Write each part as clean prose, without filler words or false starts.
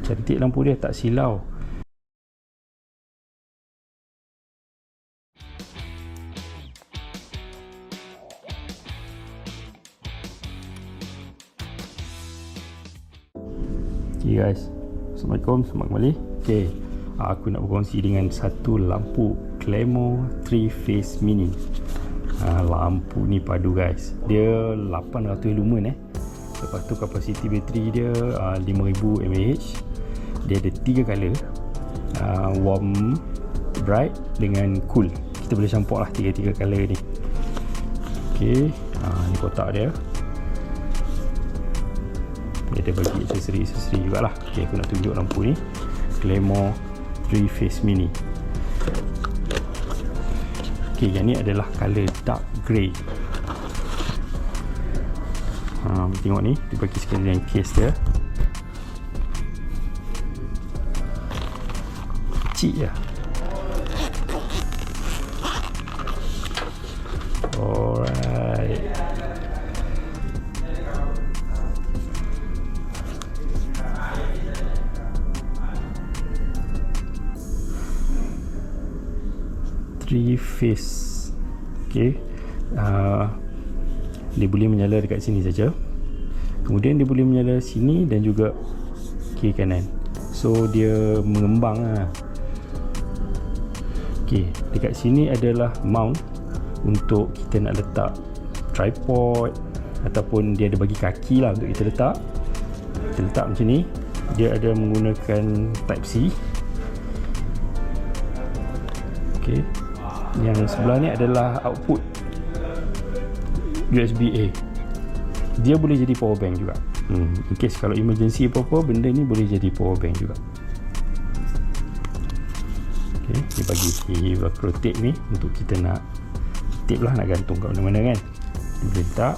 Cantik lampu dia, tak silau. Okay guys, Assalamualaikum, selamat kembali. Okay, aku nak berkongsi dengan satu lampu Claymore 3 Phase Mini. Lampu ni padu guys, dia 800 lumen Lepas tu kapasiti bateri dia 5000 mAh. Dia ada 3 color, warm, bright dengan cool. Kita boleh campur lah 3 color ni. Okay, ni kotak dia. Dia ada bagi aksesori jugalah. Okay, aku nak tunjuk lampu ni, Claymore 3 Phase Mini. Okay, yang ni adalah color dark grey. Tengok ni, dia bagi sekalian case dia. Kecil je. Alright. Three phase. Okay, dia boleh menyala dekat sini saja, kemudian dia boleh menyala sini dan juga kiri kanan. So dia mengembang lah. Okay, dekat sini adalah mount untuk kita nak letak tripod, ataupun dia ada bagi kaki lah untuk kita letak. Kita letak macam ni. Dia ada menggunakan type C. Okay, yang sebelah ni adalah output USB A. Dia boleh jadi power bank juga. In case kalau emergency apa-apa, benda ni boleh jadi power bank juga. Okay, dia bagi velcro tape ni untuk kita nak tape lah, nak gantung kat mana-mana kan. Dia boleh letak.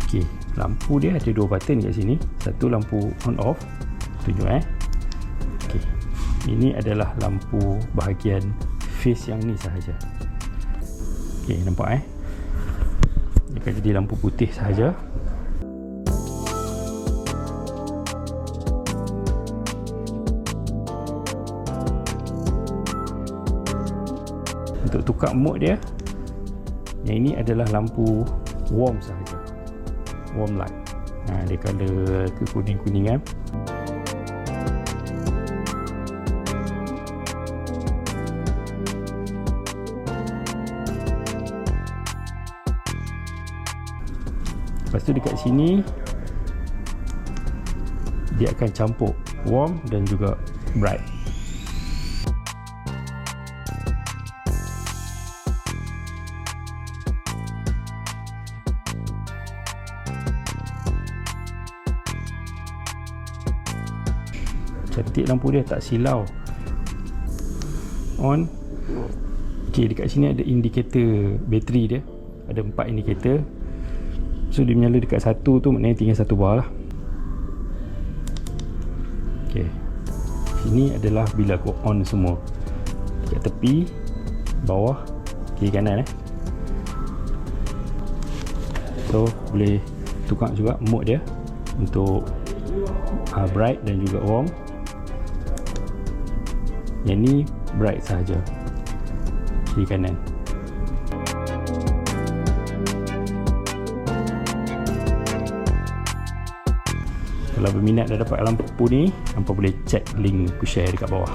Okay, lampu dia ada 2 button kat sini. Satu lampu on off. Tunjuk Okay, ini adalah lampu bahagian face yang ni sahaja. Okay, nampak dia akan jadi lampu putih sahaja. Untuk tukar mode dia, yang ini adalah lampu warm sahaja, warm light. Dia color kekuning-kuningan. Lepas tu dekat sini dia akan campur warm dan juga bright. Cantik lampu dia, tak silau. On. Okay, dekat sini ada indikator bateri dia. Ada 4 indikator. So dia menyala dekat satu tu, maknanya tinggal satu bar lah. Okay, sini adalah bila aku on semua. Dekat tepi, bawah, kiri kanan So boleh tukar juga mode dia untuk bright dan juga warm. Yang ni bright sahaja, kiri kanan. Kalau berminat dah dapat lampu ni, hampa boleh check link aku share dekat bawah.